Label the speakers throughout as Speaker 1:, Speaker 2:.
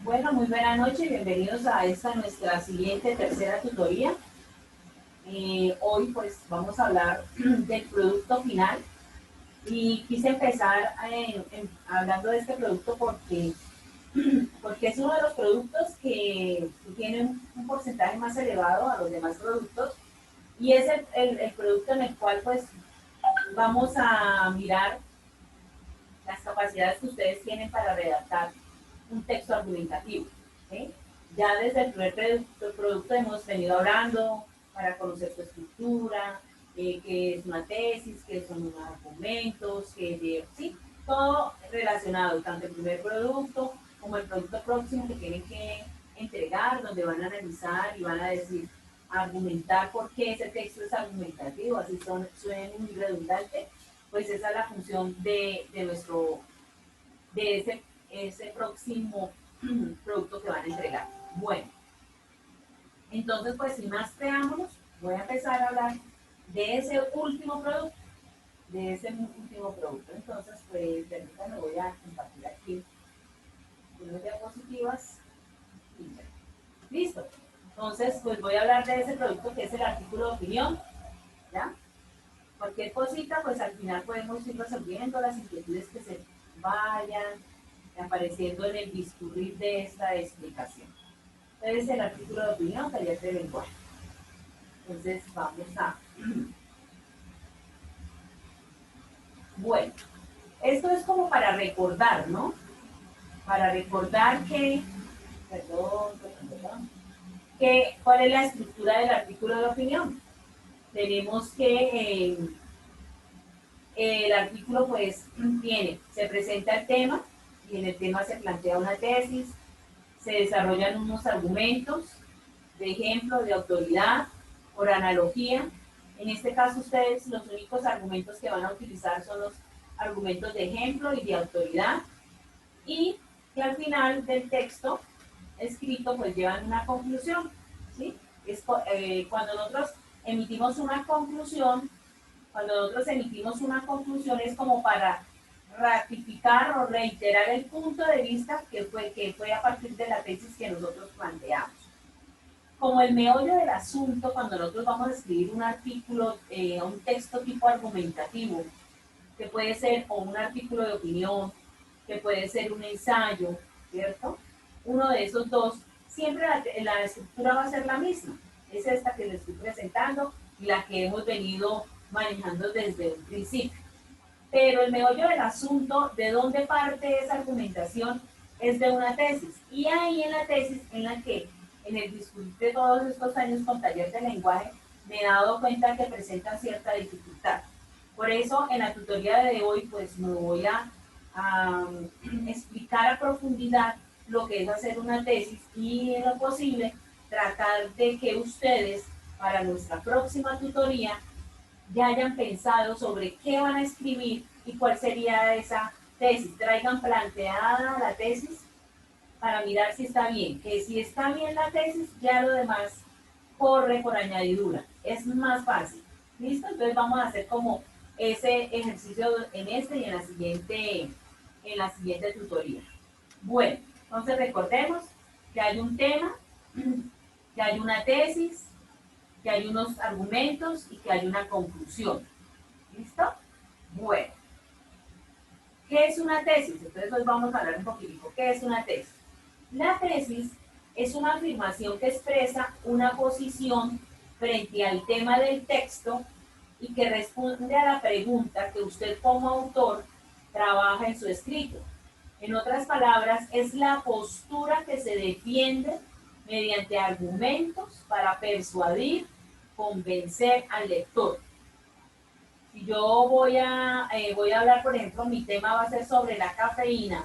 Speaker 1: Bueno, muy buena noche, bienvenidos a esta nuestra siguiente tercera tutoría. Hoy pues vamos a hablar del producto final y quise empezar hablando de este producto porque es uno de los productos que tiene un porcentaje más elevado a los demás productos y es el producto en el cual pues vamos a mirar las capacidades que ustedes tienen para redactar un texto argumentativo. ¿Sí? Ya desde el primer producto hemos venido hablando para conocer su estructura, qué es una tesis, qué son unos argumentos, sí, todo relacionado, tanto el primer producto como el producto próximo que tienen que entregar, donde van a analizar y van a decir, argumentar por qué ese texto es argumentativo, así suena muy redundante, pues esa es la función de ese próximo producto que van a entregar. Bueno, entonces pues sin más preámbulos, voy a empezar a hablar de ese último producto, Entonces, pues permítanme, voy a compartir aquí unas diapositivas y ya. Listo. Entonces, pues voy a hablar de ese producto que es el artículo de opinión, ¿ya? Cualquier cosita, pues al final podemos ir resolviendo las inquietudes que se vayan apareciendo en el discurrir de esta explicación. Entonces, el artículo de opinión, taller de lenguaje. Entonces, vamos a... Bueno, esto es como para recordar, ¿no? Para recordar cuál es la estructura del artículo de opinión. Tenemos que el artículo pues se presenta el tema y en el tema se plantea una tesis, se desarrollan unos argumentos de ejemplo, de autoridad, por analogía. En este caso ustedes los únicos argumentos que van a utilizar son los argumentos de ejemplo y de autoridad y que al final del texto escrito pues llevan una conclusión. ¿Sí? Cuando nosotros emitimos una conclusión, es como para ratificar o reiterar el punto de vista que fue a partir de la tesis que nosotros planteamos. Como el meollo del asunto, cuando nosotros vamos a escribir un artículo, un texto tipo argumentativo, que puede ser o un artículo de opinión, que puede ser un ensayo, ¿cierto? Uno de esos dos, siempre la estructura va a ser la misma. Es esta que les estoy presentando y la que hemos venido manejando desde un principio. Pero el meollo del asunto, de dónde parte esa argumentación, es de una tesis. Y ahí en la tesis, en la que en el discurso de todos estos años con taller de lenguaje, me he dado cuenta que presentan cierta dificultad. Por eso, en la tutoría de hoy, pues me voy a explicar a profundidad lo que es hacer una tesis y, en lo posible, tratar de que ustedes, para nuestra próxima tutoría, ya hayan pensado sobre qué van a escribir y cuál sería esa tesis. Traigan planteada la tesis para mirar si está bien. Que si está bien la tesis, ya lo demás corre por añadidura. Es más fácil. ¿Listo? Entonces vamos a hacer como ese ejercicio en este y en la siguiente tutoría. Bueno, entonces recordemos que hay un tema, que hay una tesis, que hay unos argumentos y que hay una conclusión. ¿Listo? Bueno, ¿qué es una tesis? Entonces hoy vamos a hablar un poquitico. ¿Qué es una tesis? La tesis es una afirmación que expresa una posición frente al tema del texto y que responde a la pregunta que usted como autor trabaja en su escrito. En otras palabras, es la postura que se defiende mediante argumentos para persuadir, convencer al lector. Si yo voy a hablar, por ejemplo, mi tema va a ser sobre la cafeína,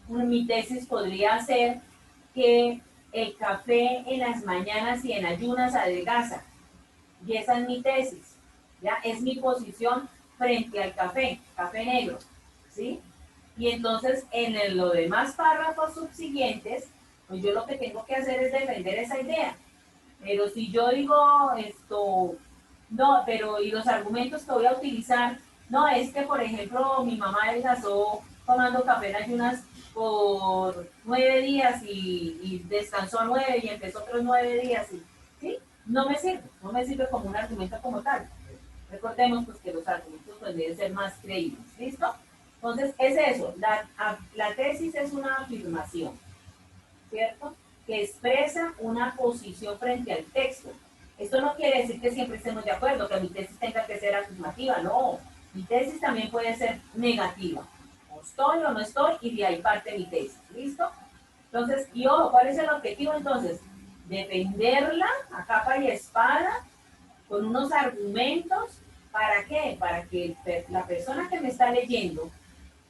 Speaker 1: mi tesis podría ser que el café en las mañanas y en ayunas adelgaza. Y esa es mi tesis, ¿ya? Es mi posición frente al café negro, ¿sí? Y entonces en los demás párrafos subsiguientes, pues yo lo que tengo que hacer es defender esa idea. Pero si yo digo esto, no, pero y los argumentos que voy a utilizar, no, es que por ejemplo mi mamá adelgazó tomando café en ayunas, por 9 días y descansó 9 y empezó otros 9 días, ¿sí? No me sirve como un argumento como tal. Recordemos pues que los argumentos pues, deben ser más creíbles, ¿listo? Entonces, es eso, la tesis es una afirmación, ¿cierto? Que expresa una posición frente al texto. Esto no quiere decir que siempre estemos de acuerdo, que mi tesis tenga que ser afirmativa, no. Mi tesis también puede ser negativa. O estoy o no estoy, y de ahí parte mi tesis, ¿listo? Entonces, y ojo, ¿cuál es el objetivo entonces? Defenderla a capa y espada con unos argumentos. ¿Para qué? Para que la persona que me está leyendo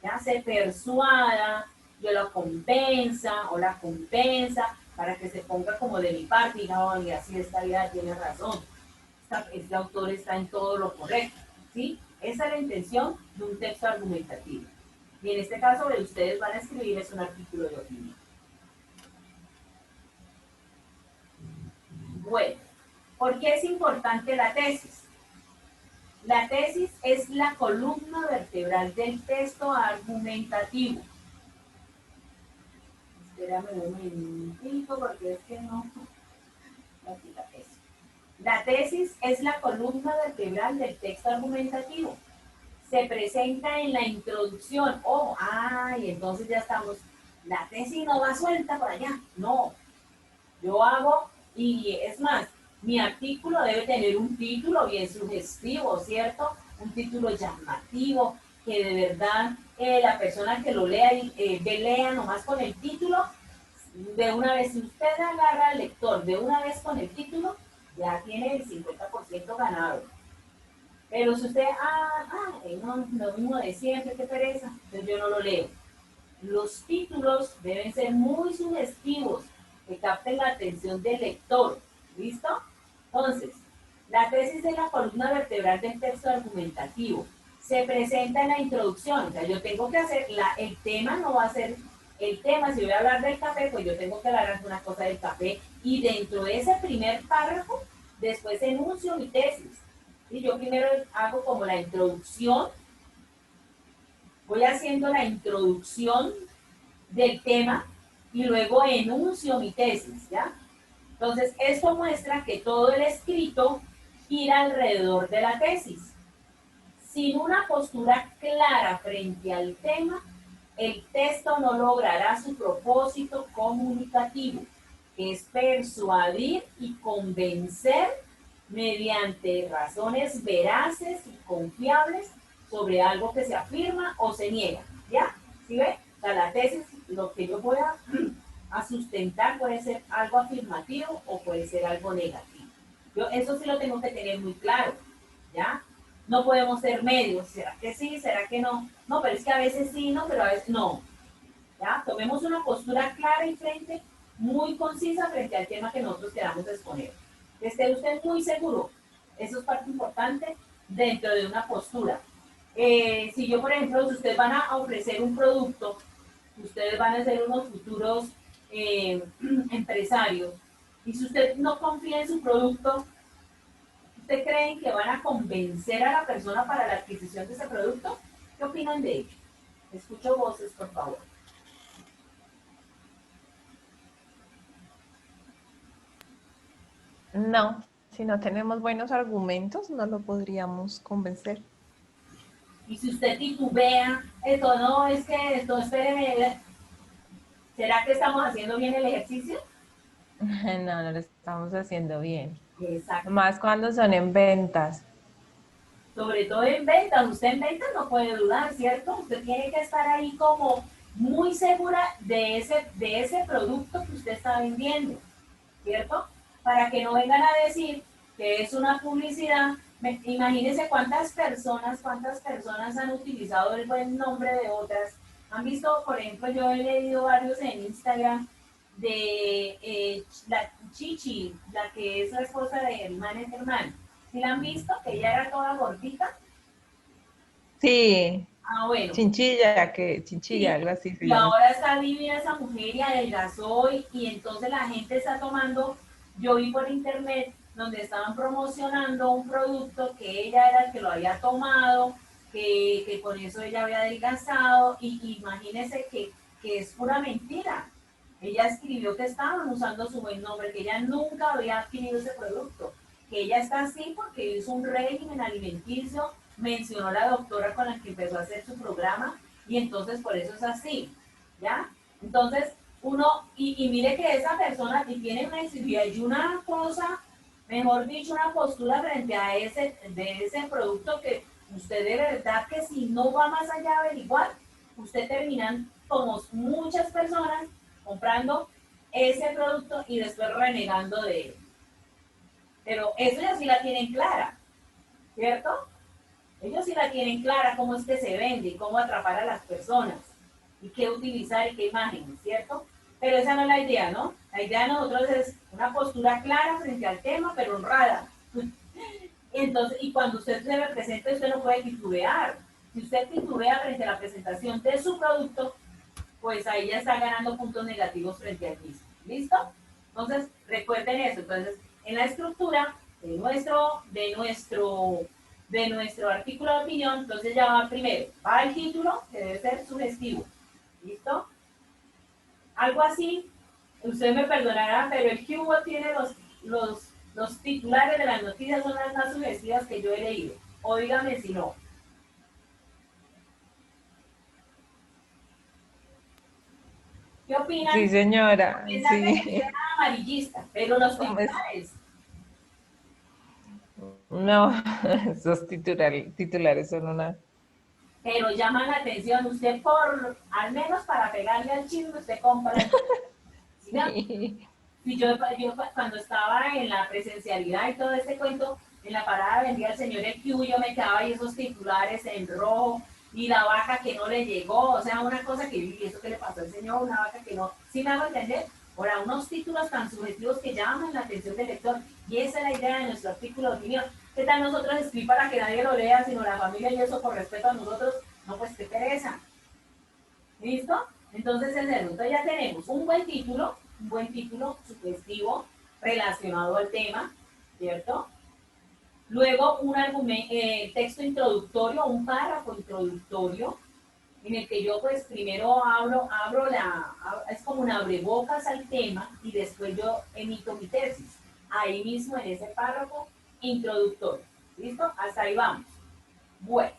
Speaker 1: ya se persuada, yo lo compensa o la compensa para que se ponga como de mi parte y no, y así esta vida tiene razón. Este autor está en todo lo correcto, ¿sí? Esa es la intención de un texto argumentativo. Y en este caso, lo que ustedes van a escribir es un artículo de opinión. Bueno, ¿por qué es importante la tesis? La tesis es la columna vertebral del texto argumentativo. Espérame un minutito porque es que no. La tesis es la columna vertebral del texto argumentativo. Se presenta en la introducción. Oh, ay, entonces ya estamos. La tesis no va suelta por allá. No. Yo hago, y es más, mi artículo debe tener un título bien sugestivo, ¿cierto? Un título llamativo, que de verdad la persona que lo lea, lea nomás con el título, de una vez, si usted agarra al lector de una vez con el título, ya tiene el 50% ganado. Pero si usted, no, lo mismo de siempre, qué pereza, entonces yo no lo leo. Los títulos deben ser muy sugestivos, que capten la atención del lector. ¿Listo? Entonces, la tesis es la columna vertebral del texto argumentativo. Se presenta en la introducción, o sea, yo tengo que hacer, el tema no va a ser el tema, si voy a hablar del café, pues yo tengo que hablar de una cosa del café, y dentro de ese primer párrafo, después enuncio mi tesis. Y yo primero hago como la introducción, voy haciendo la introducción del tema y luego enuncio mi tesis, ¿ya? Entonces, esto muestra que todo el escrito gira alrededor de la tesis. Sin una postura clara frente al tema, el texto no logrará su propósito comunicativo, que es persuadir y convencer mediante razones veraces y confiables sobre algo que se afirma o se niega. ¿Ya? ¿Sí ve? O sea, la tesis, lo que yo pueda a sustentar puede ser algo afirmativo o puede ser algo negativo. Yo eso sí lo tengo que tener muy claro, ¿ya? No podemos ser medios, ¿será que sí? ¿Será que no? No, pero es que a veces sí, no, pero a veces no. ¿Ya? Tomemos una postura clara y frente, muy concisa frente al tema que nosotros queramos exponer. Esté usted muy seguro, eso es parte importante dentro de una postura. Si yo, por ejemplo, si ustedes van a ofrecer un producto, ustedes van a ser unos futuros empresarios, y si usted no confía en su producto, ¿usted creen que van a convencer a la persona para la adquisición de ese producto? ¿Qué opinan de ello? Escucho voces, por favor.
Speaker 2: No, si no tenemos buenos argumentos, no lo podríamos convencer.
Speaker 1: Y si usted titubea, esto no, es que esto, espéreme, ¿será que estamos haciendo bien el ejercicio?
Speaker 2: No, no lo estamos haciendo bien.
Speaker 1: Exacto.
Speaker 2: Más cuando son en ventas.
Speaker 1: Sobre todo en ventas, usted en ventas no puede dudar, ¿cierto? Usted tiene que estar ahí como muy segura de ese producto que usted está vendiendo, ¿cierto? Para que no vengan a decir que es una publicidad. Imagínense cuántas personas han utilizado el buen nombre de otras. Han visto, por ejemplo, yo he leído varios en Instagram de la Chichi, la que es la esposa de Germán Germán. ¿Sí la han visto? Que ella era toda gordita.
Speaker 2: Sí,
Speaker 1: Ah, bueno.
Speaker 2: chinchilla,
Speaker 1: Sí,
Speaker 2: algo así se
Speaker 1: y
Speaker 2: llama.
Speaker 1: ahora está divina esa mujer y adelgazó y entonces la gente está tomando, yo vi por internet donde estaban promocionando un producto que ella era el que lo había tomado, que con eso ella había adelgazado y imagínense que que es pura mentira. Ella escribió que estaban usando su buen nombre, que ella nunca había adquirido ese producto, que ella está así porque hizo un régimen alimenticio, mencionó la doctora con la que empezó a hacer su programa y entonces por eso es así, ¿ya? Entonces, y mire que esa persona que tiene una sensibilidad y una cosa, mejor dicho, una postura frente a de ese producto que usted de verdad que si no va más allá a averiguar, usted termina como muchas personas comprando ese producto y después renegando de él. Pero eso ya sí la tienen clara, ¿cierto? Ellos sí la tienen clara cómo es que se vende, cómo atrapar a las personas y qué utilizar y qué imágenes, ¿cierto? Pero esa no es la idea, ¿no? La idea de nosotros es una postura clara frente al tema, pero honrada. Entonces, y cuando usted se presente, usted no puede titubear. Si usted titubea frente a la presentación de su producto, pues ahí ya está ganando puntos negativos frente al mismo. ¿Listo? Entonces, recuerden eso. Entonces, en la estructura de nuestro artículo de opinión, entonces ya va primero, va el título, que debe ser sugestivo. ¿Listo? Algo así, usted me perdonará, pero el Cubo tiene los titulares de las noticias son las más sugestivas que yo he leído. O dígame si no. ¿Qué opinan?
Speaker 2: Sí, señora,
Speaker 1: Es que
Speaker 2: sí.
Speaker 1: sea amarillista, pero los
Speaker 2: Pues,
Speaker 1: titulares,
Speaker 2: no, esos titulares son una...
Speaker 1: pero llaman la atención. Usted al menos para pegarle al chisme, usted compra el ¿sí?
Speaker 2: Sí.
Speaker 1: Si yo cuando estaba en la presencialidad y todo este cuento, en la parada vendía el señor el Q, yo me quedaba ahí esos titulares en rojo, y la vaca que no le llegó, o sea, una cosa que, y eso que le pasó al señor, una vaca que no, ¿sí me hago entender? Ahora, unos títulos tan subjetivos que llaman la atención del lector, y esa es la idea de nuestro artículo de opinión. ¿Qué tal nosotros escribir para que nadie lo lea, sino la familia y eso por respeto a nosotros? No, pues qué pereza. ¿Listo? Entonces, en el entonces ya tenemos un buen título sugestivo relacionado al tema, ¿cierto? Luego un texto introductorio, un párrafo introductorio, en el que yo pues primero es como un abrebocas al tema y después yo emito mi tesis. Ahí mismo en ese párrafo introductorio. ¿Listo? Hasta ahí vamos. Bueno.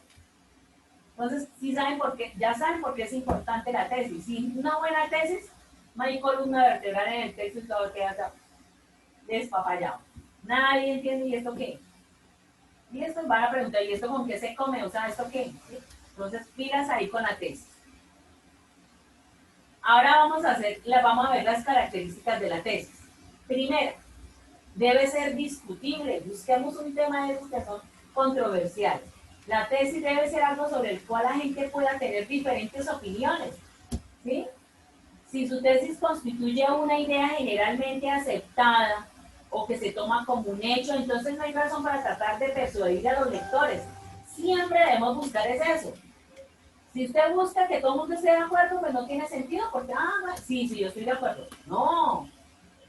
Speaker 1: Entonces, ¿sí saben por qué? Ya saben por qué es importante la tesis. Sin una buena tesis, no hay columna vertebral en el texto y todo queda despapallado. Nadie entiende, ¿y esto qué? Y esto van a preguntar, ¿y esto con qué se come? O sea, ¿esto qué? ¿Sí? Entonces, pilas ahí con la tesis. Ahora vamos a ver las características de la tesis. Primera, debe ser discutible. Busquemos un tema de esos que son controversiales. La tesis debe ser algo sobre el cual la gente pueda tener diferentes opiniones. ¿Sí? Si su tesis constituye una idea generalmente aceptada o que se toma como un hecho, entonces no hay razón para tratar de persuadir a los lectores. Siempre debemos buscar eso. Si usted busca que todo el mundo esté de acuerdo, pues no tiene sentido, porque, sí, yo estoy de acuerdo. No,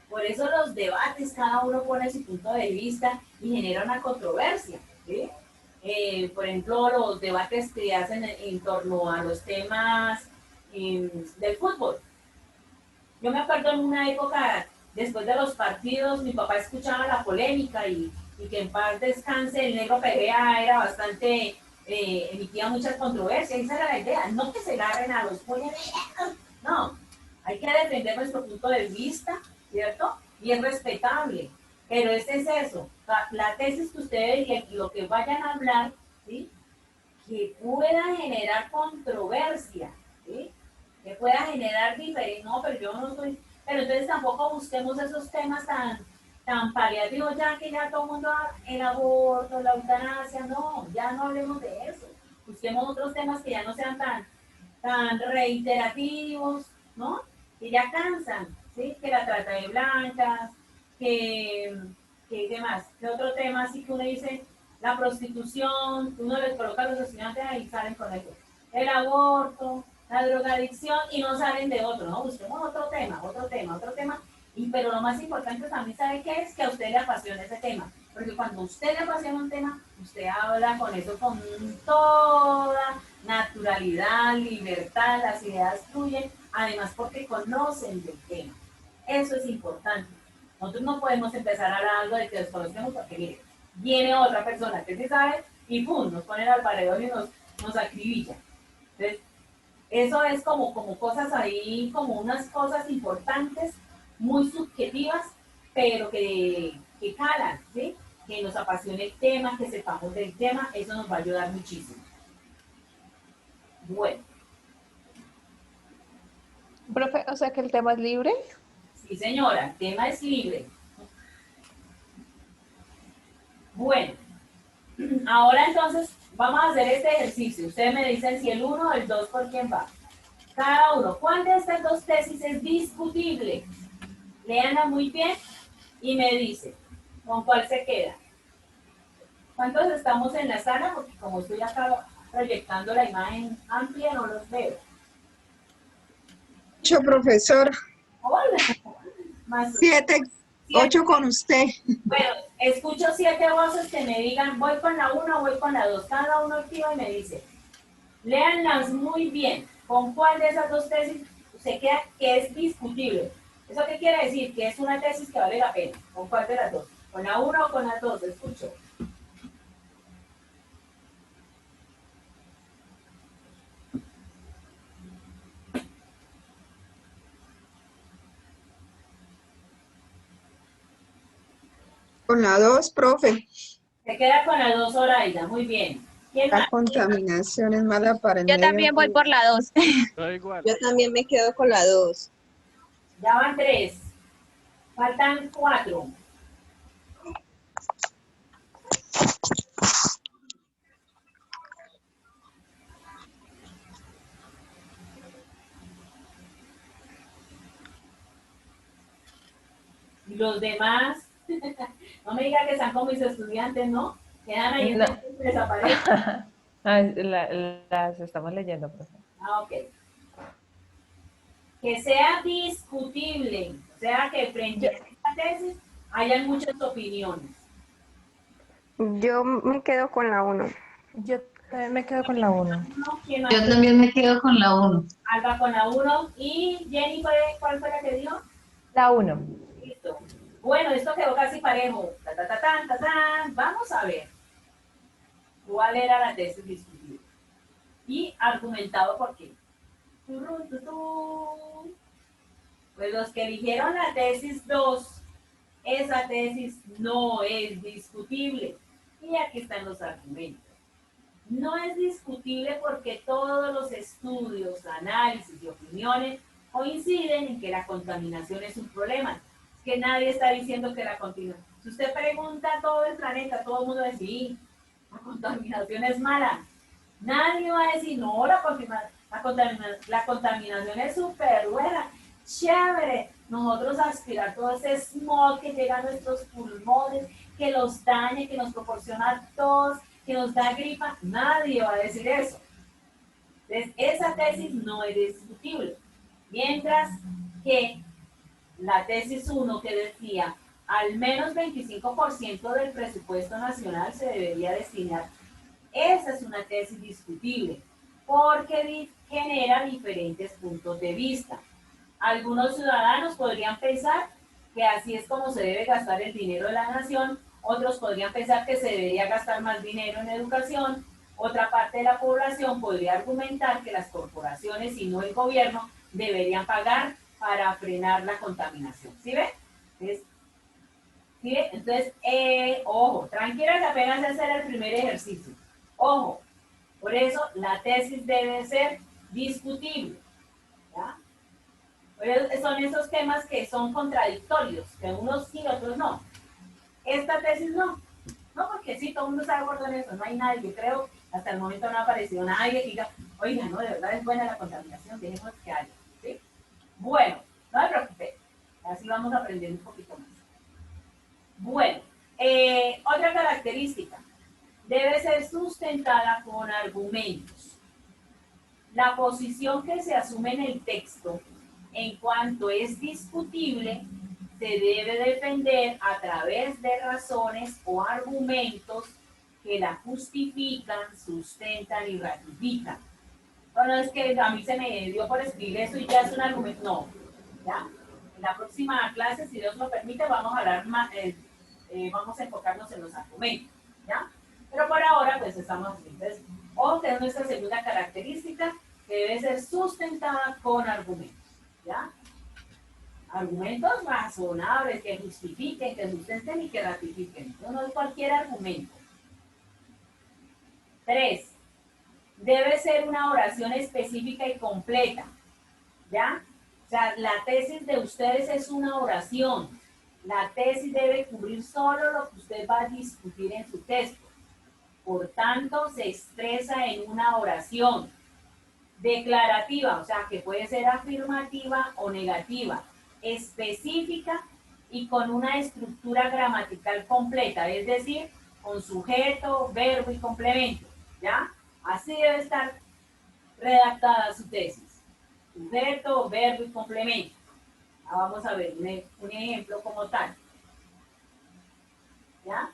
Speaker 1: por eso los debates, cada uno pone su punto de vista y genera una controversia. ¿Sí? Por ejemplo, los debates que hacen en torno a los temas del fútbol. Yo me acuerdo en una época, después de los partidos, mi papá escuchaba la polémica y que en paz descanse, el negro Perea era bastante, emitía muchas controversias, esa era la idea, no que se agarren a los puños, no, hay que defender nuestro punto de vista, ¿cierto? Y es respetable, pero ese es eso, la tesis que ustedes y lo que vayan a hablar, ¿sí? Que pueda generar controversia, ¿sí? Que pueda generar diferencia, no, pero yo no soy, pero entonces tampoco busquemos esos temas tan paliativos, ya que ya todo el mundo, el aborto, la eutanasia, no, ya no hablemos de eso, busquemos otros temas que ya no sean tan reiterativos, ¿no? Que ya cansan, ¿sí? Que la trata de blancas, que, ¿qué más? ¿Qué otro tema así que uno dice? La prostitución, uno les coloca a los estudiantes ahí salen con eso. El aborto, la drogadicción y no salen de otro, ¿no? Busquemos otro tema Pero lo más importante también, ¿sabe qué es? Que a usted le apasiona ese tema. Porque cuando a usted le apasiona un tema, usted habla con eso con toda naturalidad, libertad, las ideas fluyen, además porque conocen del tema. Eso es importante. Nosotros no podemos empezar a hablar algo de que desconocemos porque, mire, viene otra persona que sí sabe y ¡pum! Nos ponen al paredón y nos acribilla. Entonces, eso es como cosas ahí, como unas cosas importantes, muy subjetivas, pero que calan, ¿sí? Que nos apasione el tema, que sepamos del tema, eso nos va a ayudar muchísimo. Bueno,
Speaker 2: Profe, o sea que el tema es libre.
Speaker 1: sí señora, el tema es libre. Bueno, ahora entonces vamos a hacer este ejercicio. Ustedes me dicen si el 1 o el 2 por quién va. Cada uno, ¿cuál de estas dos tesis es discutible? Léanla muy bien y me dice, ¿con cuál se queda? ¿Cuántos estamos en la sala? Porque como estoy acá proyectando la imagen amplia, no los veo.
Speaker 3: Ocho, profesor.
Speaker 1: Hola. Más
Speaker 3: 7, 8 con usted.
Speaker 1: Bueno, escucho 7 voces que me digan, voy con la 1 o voy con la 2. Cada uno activa y me dice, léanlas muy bien. ¿Con cuál de esas dos tesis se queda que es discutible? ¿Eso qué quiere decir? Que es una tesis que vale la pena. ¿Con cuál de las dos? ¿Con la 1 o con la 2? Escucho.
Speaker 3: Con la 2, profe.
Speaker 1: Se queda con la 2 Zoraida. Muy bien. ¿Quién
Speaker 3: La
Speaker 1: más?
Speaker 3: contaminación es mala para el
Speaker 4: Yo
Speaker 3: medio
Speaker 4: también voy
Speaker 3: ambiente.
Speaker 4: por la 2.
Speaker 5: Todo igual.
Speaker 6: Yo también me quedo con la 2.
Speaker 1: Ya van 3. Faltan 4. Y los demás, no me digan que están como mis estudiantes, ¿no? Quedan ahí
Speaker 2: No.
Speaker 1: y desaparecen.
Speaker 2: Las estamos leyendo, profe.
Speaker 1: Ah, ok. Que sea discutible, o sea que frente a esta tesis hayan muchas opiniones.
Speaker 6: Yo me quedo con la 1.
Speaker 2: Yo también me quedo con la 1.
Speaker 1: ¿No? ¿Quién más?
Speaker 7: Yo también me quedo con la 1.
Speaker 1: Alba con la 1 y Jenny, ¿cuál fue la que dio?
Speaker 2: La 1.
Speaker 1: Listo. Bueno, esto quedó casi parejo. Ta, ta, ta, tan, ta, tan. Vamos a ver cuál era la tesis discutida y argumentado por qué. Turun, tutú. Pues los que eligieron la tesis 2, esa tesis no es discutible. Y aquí están los argumentos. No es discutible porque todos los estudios, análisis y opiniones coinciden en que la contaminación es un problema. Es que nadie está diciendo que la contaminación. Si usted pregunta a todo el planeta, todo el mundo va a decir, sí, la contaminación es mala. Nadie va a decir, no, la contaminación es súper buena, chévere. Nosotros aspirar todo ese smog que llega a nuestros pulmones, que los daña, que nos proporciona tos, que nos da gripa, nadie va a decir eso. Entonces, esa tesis no es discutible. Mientras que la tesis 1 que decía, al menos 25% del presupuesto nacional se debería destinar. Esa es una tesis discutible, porque genera diferentes puntos de vista. Algunos ciudadanos podrían pensar que así es como se debe gastar el dinero de la nación, otros podrían pensar que se debería gastar más dinero en educación, otra parte de la población podría argumentar que las corporaciones y no el gobierno deberían pagar para frenar la contaminación. ¿Sí ve? Entonces, ¿sí ve? Entonces ojo, tranquilas, apenas es hacer el primer ejercicio. Ojo, por eso la tesis debe ser discutible. ¿Ya? Son esos temas que son contradictorios, que unos sí, otros no. Esta tesis no. No, porque sí, todo el mundo está de acuerdo en eso. No hay nadie, yo creo, hasta el momento no ha aparecido nadie que diga, oiga, no, de verdad es buena la contaminación, dejemos que haya. ¿Sí? Bueno, no me preocupe. Así vamos aprendiendo un poquito más. Bueno, otra característica. Debe ser sustentada con argumentos. La posición que se asume en el texto en cuanto es discutible se debe defender a través de razones o argumentos que la justifican, sustentan y ratifican. Bueno, es que a mí se me dio por escribir eso y ya es un argumento. No, ¿ya? En la próxima clase, si Dios lo permite, vamos a hablar más, vamos a enfocarnos en los argumentos, ¿ya? Pero por ahora, pues estamos así. Entonces, ojo, que es nuestra segunda característica, que debe ser sustentada con argumentos, ¿ya? Argumentos razonables, que justifiquen, que sustenten y que ratifiquen. No es cualquier argumento. 3. Debe ser una oración específica y completa, ¿ya? O sea, la tesis de ustedes es una oración. La tesis debe cubrir solo lo que usted va a discutir en su texto. Por tanto, se expresa en una oración declarativa, o sea, que puede ser afirmativa o negativa, específica y con una estructura gramatical completa, es decir, con sujeto, verbo y complemento, ¿ya? Así debe estar redactada su tesis. Sujeto, verbo y complemento. Vamos a ver un ejemplo como tal. ¿Ya?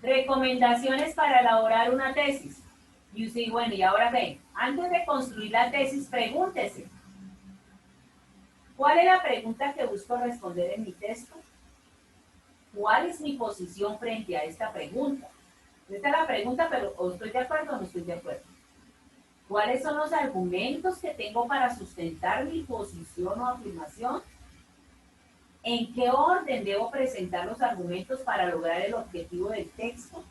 Speaker 1: Recomendaciones para elaborar una tesis. Y usted, bueno, y ahora ven, antes de construir la tesis, pregúntese. ¿Cuál es la pregunta que busco responder en mi texto? ¿Cuál es mi posición frente a esta pregunta? Esta es la pregunta, pero ¿o estoy de acuerdo o no estoy de acuerdo? ¿Cuáles son los argumentos que tengo para sustentar mi posición o afirmación? ¿En qué orden debo presentar los argumentos para lograr el objetivo del texto?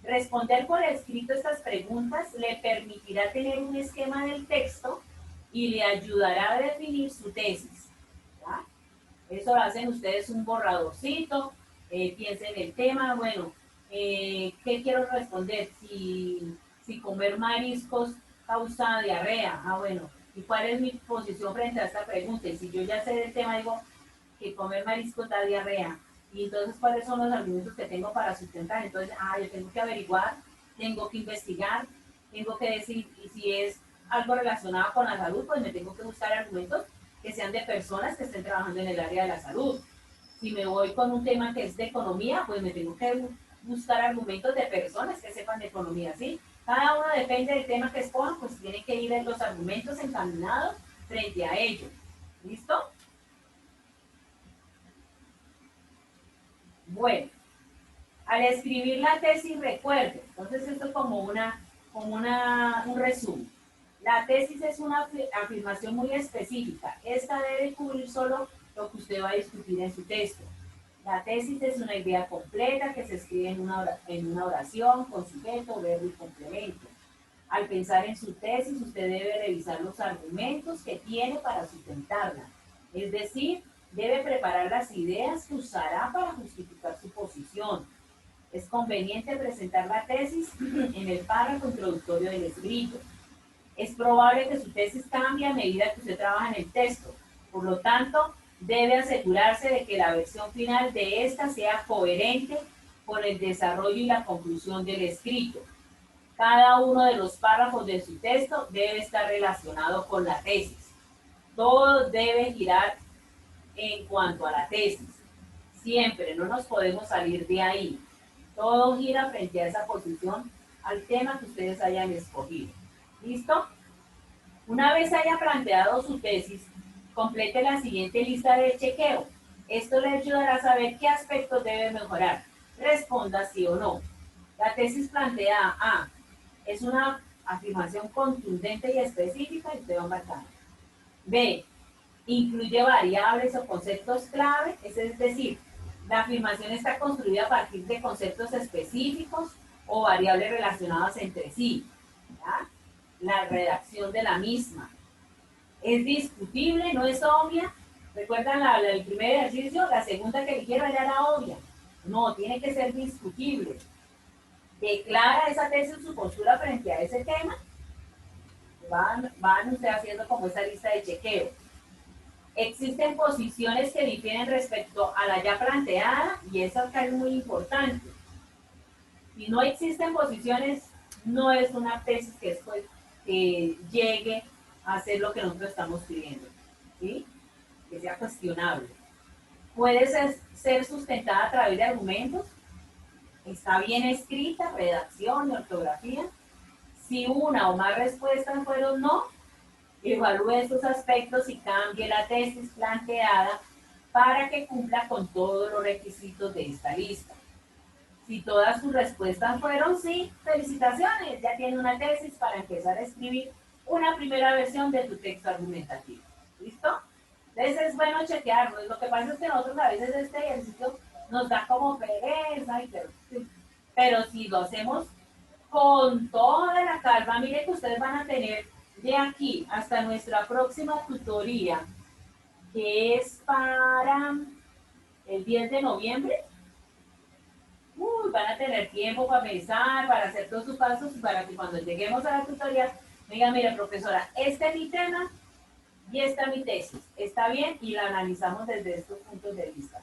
Speaker 1: Responder por escrito estas preguntas le permitirá tener un esquema del texto y le ayudará a definir su tesis. ¿Ya? Eso lo hacen ustedes un borradorcito, piensen el tema, bueno, ¿qué quiero responder? Si comer mariscos causa diarrea, bueno, ¿y cuál es mi posición frente a esta pregunta? Y si yo ya sé del tema, digo que comer mariscos da diarrea, y entonces, ¿cuáles son los argumentos que tengo para sustentar? Entonces, yo tengo que averiguar, tengo que investigar, tengo que decir, y si es algo relacionado con la salud, pues me tengo que buscar argumentos que sean de personas que estén trabajando en el área de la salud. Si me voy con un tema que es de economía, pues me tengo que buscar argumentos de personas que sepan de economía, ¿sí? Cada uno depende del tema que escojan, pues tiene que ir en los argumentos encaminados frente a ello. ¿Listo? Bueno, al escribir la tesis, recuerde, entonces esto es como un resumen. La tesis es una afirmación muy específica. Esta debe cubrir solo lo que usted va a discutir en su texto. La tesis es una idea completa que se escribe en una oración con sujeto, verbo y complemento. Al pensar en su tesis, usted debe revisar los argumentos que tiene para sustentarla. Es decir, debe preparar las ideas que usará para justificar su posición. Es conveniente presentar la tesis en el párrafo introductorio del escrito. Es probable que su tesis cambie a medida que usted trabaja en el texto. Por lo tanto, debe asegurarse de que la versión final de esta sea coherente con el desarrollo y la conclusión del escrito. Cada uno de los párrafos de su texto debe estar relacionado con la tesis. Todo debe girar en cuanto a la tesis. Siempre, no nos podemos salir de ahí. Todo gira frente a esa posición, al tema que ustedes hayan escogido. ¿Listo? Una vez haya planteado su tesis, complete la siguiente lista de chequeo. Esto le ayudará a saber qué aspectos debe mejorar. Responda sí o no. La tesis plantea A. Es una afirmación contundente y específica y usted va a marcar. B. Incluye variables o conceptos clave, es decir, la afirmación está construida a partir de conceptos específicos o variables relacionadas entre sí. ¿Ya? La redacción de la misma. Es discutible, no es obvia. ¿Recuerdan el primer ejercicio? La segunda que eligieron era la obvia. No, tiene que ser discutible. Declara esa tesis su postura frente a ese tema. Van ustedes haciendo como esa lista de chequeo. Existen posiciones que difieren respecto a la ya planteada y eso acá es muy importante. Si no existen posiciones, no es una tesis que llegue a ser lo que nosotros estamos pidiendo, ¿sí? Que sea cuestionable. puede ser sustentada a través de argumentos, está bien escrita, redacción y ortografía. Si una o más respuestas fueron no, evalúe estos aspectos y cambie la tesis planteada para que cumpla con todos los requisitos de esta lista. Si todas sus respuestas fueron sí, felicitaciones, ya tiene una tesis para empezar a escribir una primera versión de tu texto argumentativo. ¿Listo? Entonces es bueno chequearlo. Lo que pasa es que nosotros a veces este ejercicio nos da como pereza, pero si lo hacemos con toda la calma, miren que ustedes van a tener de aquí hasta nuestra próxima tutoría, que es para el 10 de noviembre. Van a tener tiempo para pensar, para hacer todos sus pasos, para que cuando lleguemos a la tutoría, me digan, mire, profesora, este es mi tema y esta es mi tesis. ¿Está bien? Y la analizamos desde estos puntos de vista.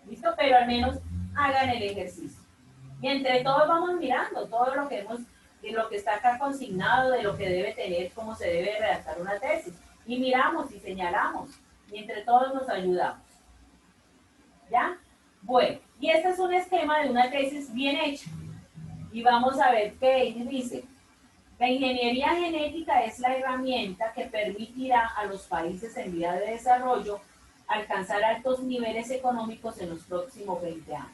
Speaker 1: ¿Listo? Pero al menos hagan el ejercicio. Y entre todos vamos mirando todo lo que hemos, de lo que está acá consignado, de lo que debe tener, cómo se debe redactar una tesis. Y miramos y señalamos. Y entre todos nos ayudamos. ¿Ya? Bueno, y este es un esquema de una tesis bien hecha. Y vamos a ver qué dice. La ingeniería genética es la herramienta que permitirá a los países en vía de desarrollo alcanzar altos niveles económicos en los próximos 20 años.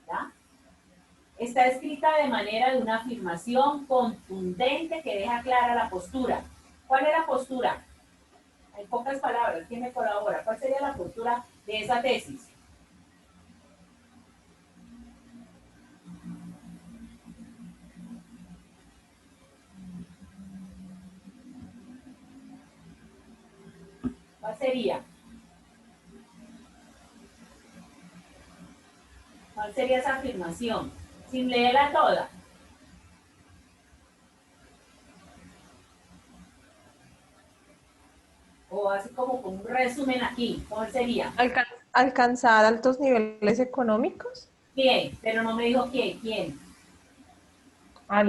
Speaker 1: ¿Ya? Está escrita de manera de una afirmación contundente que deja clara la postura. ¿Cuál es la postura? En pocas palabras, ¿quién me colabora? ¿Cuál sería la postura de esa tesis? ¿Cuál sería? ¿Cuál sería esa afirmación? Sin leerla toda. O así como con un resumen aquí. ¿Cuál sería?
Speaker 2: Alcanzar altos niveles económicos.
Speaker 1: ¿Quién? Pero no me dijo quién. ¿Quién?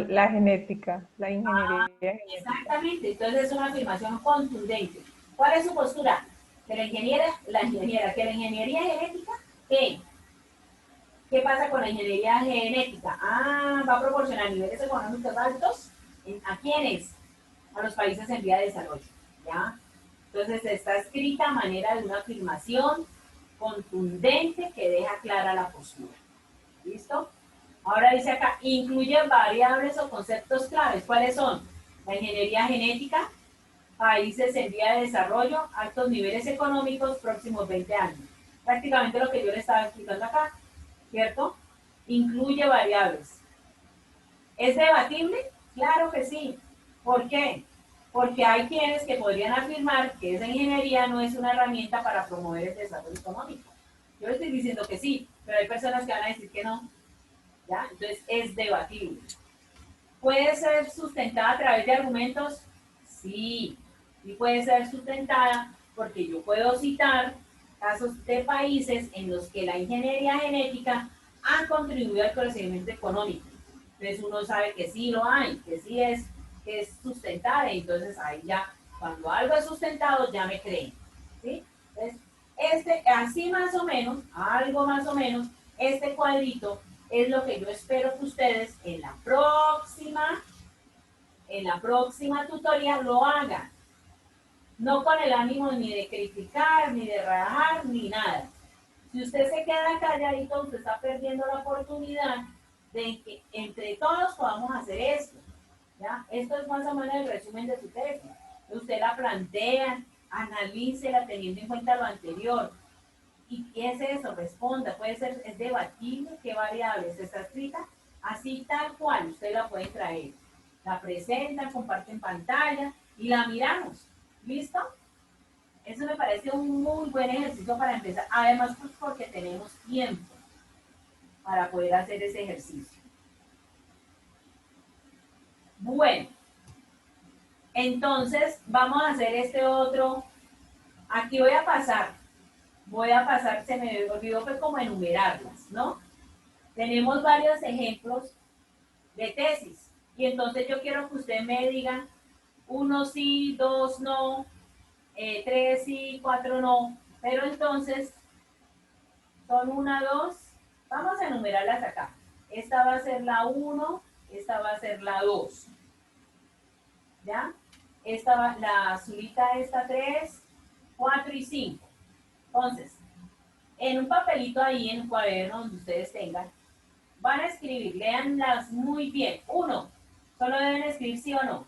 Speaker 2: La genética, la ingeniería genética.
Speaker 1: Exactamente. Entonces es una afirmación contundente. ¿Cuál es su postura? Que la ingeniera, que la ingeniería genética, ¿qué? ¿Qué pasa con la ingeniería genética? Va a proporcionar niveles económicos altos. ¿A quiénes? A los países en vía de desarrollo. ¿Ya? Entonces está escrita a manera de una afirmación contundente que deja clara la postura. ¿Listo? Ahora dice acá, incluye variables o conceptos claves. ¿Cuáles son? La ingeniería genética, países en vía de desarrollo, altos niveles económicos, próximos 20 años. Prácticamente lo que yo le estaba explicando acá, ¿cierto? Incluye variables. ¿Es debatible? Claro que sí. ¿Por qué? Porque hay quienes que podrían afirmar que esa ingeniería no es una herramienta para promover el desarrollo económico. Yo estoy diciendo que sí, pero hay personas que van a decir que no. ¿Ya? Entonces es debatible. ¿Puede ser sustentada a través de argumentos? Sí. Y puede ser sustentada porque yo puedo citar casos de países en los que la ingeniería genética ha contribuido al crecimiento económico. Entonces uno sabe que sí lo hay, que sí es sustentada, y entonces ahí ya, cuando algo es sustentado, ya me creen. ¿Sí? Entonces, así más o menos, algo más o menos, este cuadrito es lo que yo espero que ustedes en la próxima tutoría lo hagan. No con el ánimo ni de criticar, ni de rajar, ni nada. Si usted se queda calladito, usted está perdiendo la oportunidad de que entre todos podamos hacer esto. ¿Ya? Esto es más o menos el resumen de su tesis. Usted la plantea, analícela teniendo en cuenta lo anterior. ¿Y qué es eso? Responda. Puede ser, es debatible qué variables está escrita. Así tal cual, usted la puede traer. La presenta, comparte en pantalla y la miramos. ¿Listo? Eso me parece un muy buen ejercicio para empezar. Además, pues porque tenemos tiempo para poder hacer ese ejercicio. Bueno, entonces vamos a hacer este otro. Aquí voy a pasar, se me olvidó fue como enumerarlas, ¿no? Tenemos varios ejemplos de tesis y entonces yo quiero que ustedes me digan 1 sí, 2 no, 3 sí, 4 no, pero entonces Son una, dos. Vamos a enumerarlas acá. Esta va a ser la 1, esta va a ser la 2. ¿Ya? La azulita, esta 3, 4 y 5. Entonces, en un papelito ahí, en un cuaderno donde ustedes tengan, van a escribir, léanlas muy bien. 1, solo deben escribir sí o no.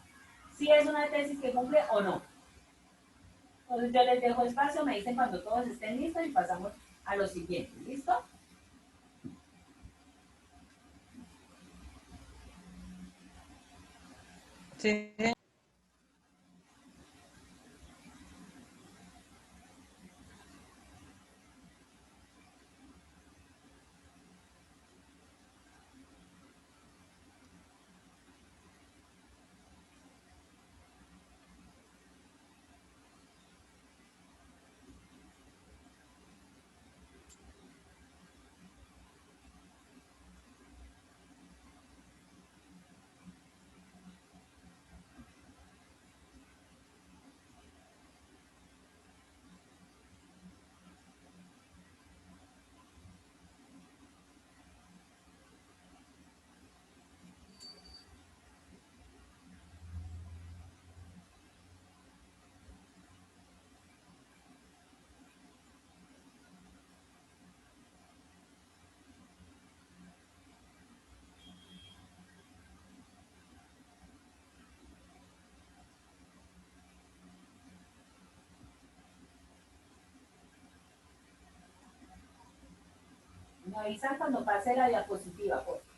Speaker 1: Si es una tesis que cumple o no. Entonces yo les dejo espacio, me dicen cuando todos estén listos y pasamos a lo siguiente. ¿Listo?
Speaker 2: Sí,
Speaker 1: Me avisan cuando pase la diapositiva, por favor.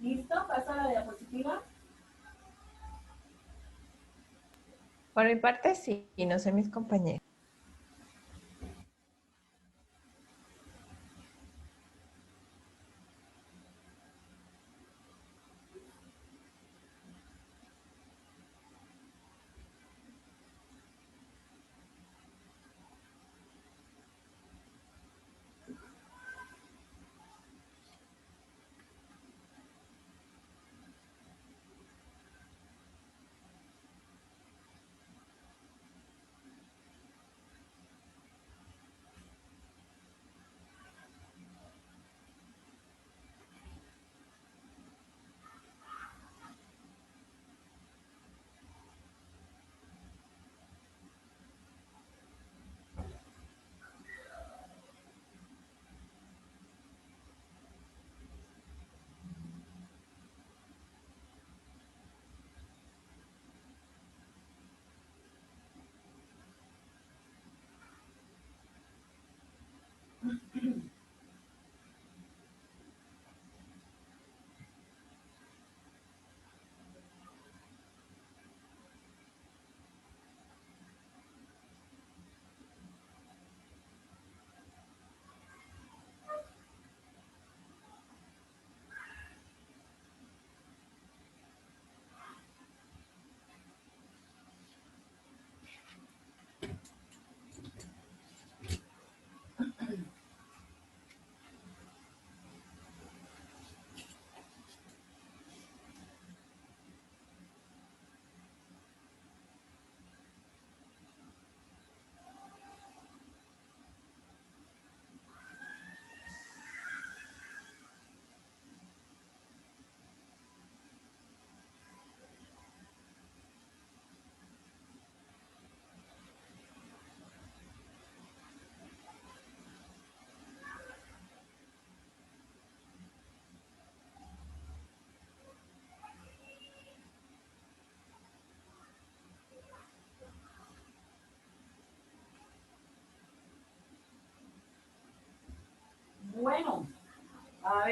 Speaker 1: ¿Listo? ¿Paso a la diapositiva?
Speaker 2: por mi parte sí, y no sé mis compañeros.